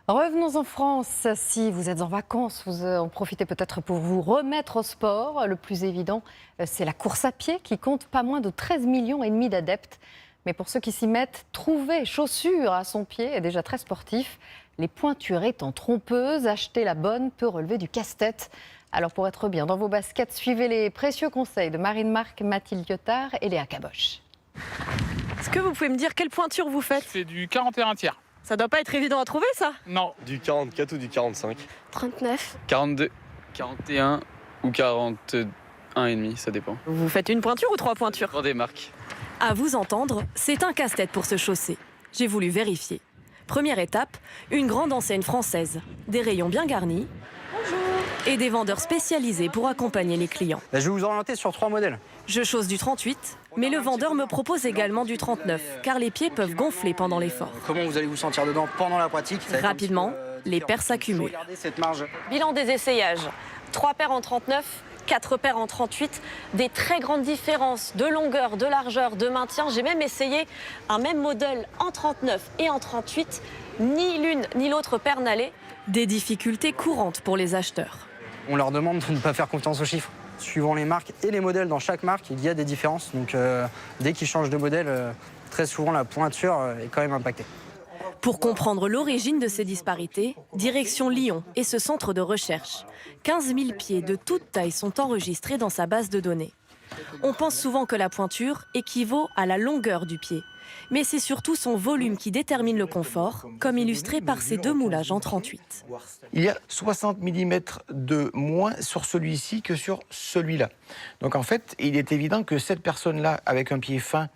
Revenons en France. Si vous êtes en vacances, vous en profitez peut-être pour vous remettre au sport. Le plus évident, c'est la course à pied qui compte pas moins de 13,5 millions d'adeptes. Mais pour ceux qui s'y mettent, trouver chaussures à son pied est déjà très sportif. Les pointures étant trompeuses, acheter la bonne peut relever du casse-tête. Alors pour être bien dans vos baskets, suivez les précieux conseils de Marine Marc, Mathilde Lyotard et Léa Caboche. Est-ce que vous pouvez me dire quelle pointure vous faites? Je fais du 41 tiers. Ça doit pas être évident à trouver, ça? Non. Du 44 ou du 45. 39. 42, 41 ou 41 et demi, ça dépend. Vous faites une pointure ou 3 pointures? Pour des marques. À vous entendre, c'est un casse-tête pour se chausser. J'ai voulu vérifier. Première étape, une grande enseigne française, des rayons bien garnis et des vendeurs spécialisés pour accompagner les clients. Je vais vous orienter sur 3 modèles. Je chausse du 38, mais le vendeur me propose également du 39, car les pieds peuvent gonfler pendant l'effort. Comment vous allez vous sentir dedans pendant la pratique? Rapidement, les paires s'accumulent. Regardez cette marge. Bilan des essayages. 3 paires en 39, 4 paires en 38. Des très grandes différences de longueur, de largeur, de maintien. J'ai même essayé un même modèle en 39 et en 38. Ni l'une ni l'autre paire n'allait. Des difficultés courantes pour les acheteurs. On leur demande de ne pas faire confiance aux chiffres. Suivant les marques et les modèles, dans chaque marque, il y a des différences. Donc dès qu'ils changent de modèle, très souvent la pointure est quand même impactée. Pour comprendre l'origine de ces disparités, direction Lyon et ce centre de recherche. 15 000 pieds de toute taille sont enregistrés dans sa base de données. On pense souvent que la pointure équivaut à la longueur du pied. Mais c'est surtout son volume qui détermine le confort, comme illustré par ces 2 moulages en 38. Il y a 60 mm de moins sur celui-ci que sur celui-là. Donc en fait, il est évident que cette personne-là, avec un pied fin,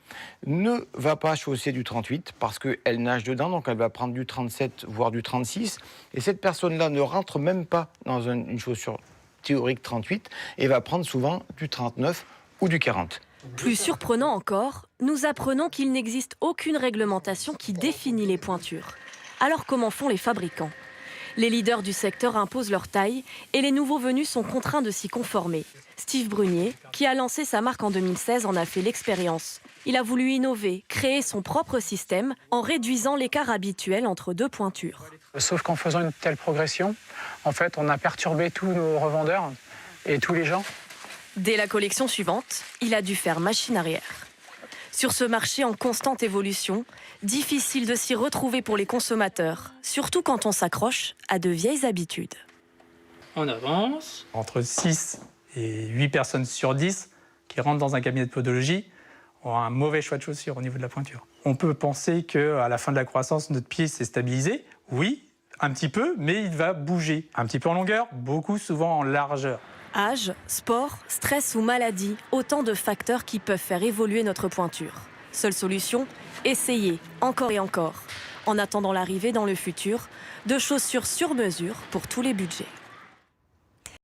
ne va pas chausser du 38 parce qu'elle nage dedans, donc elle va prendre du 37, voire du 36. Et cette personne-là ne rentre même pas dans une chaussure théorique 38 et va prendre souvent du 39 ou du 40. Plus surprenant encore, nous apprenons qu'il n'existe aucune réglementation qui définit les pointures. Alors comment font les fabricants? Les leaders du secteur imposent leur taille et les nouveaux venus sont contraints de s'y conformer. Steve Brunier, qui a lancé sa marque en 2016, en a fait l'expérience. Il a voulu innover, créer son propre système en réduisant l'écart habituel entre 2 pointures. Sauf qu'en faisant une telle progression, en fait, on a perturbé tous nos revendeurs et tous les gens. Dès la collection suivante, il a dû faire machine arrière. Sur ce marché en constante évolution, difficile de s'y retrouver pour les consommateurs, surtout quand on s'accroche à de vieilles habitudes. On avance. Entre 6 et 8 personnes sur 10 qui rentrent dans un cabinet de podologie ont un mauvais choix de chaussures au niveau de la pointure. On peut penser qu'à la fin de la croissance, notre pied s'est stabilisé. Oui, un petit peu, mais il va bouger. Un petit peu en longueur, beaucoup souvent en largeur. Âge, sport, stress ou maladie, autant de facteurs qui peuvent faire évoluer notre pointure. Seule solution, essayer, encore et encore. En attendant l'arrivée dans le futur de chaussures sur mesure pour tous les budgets.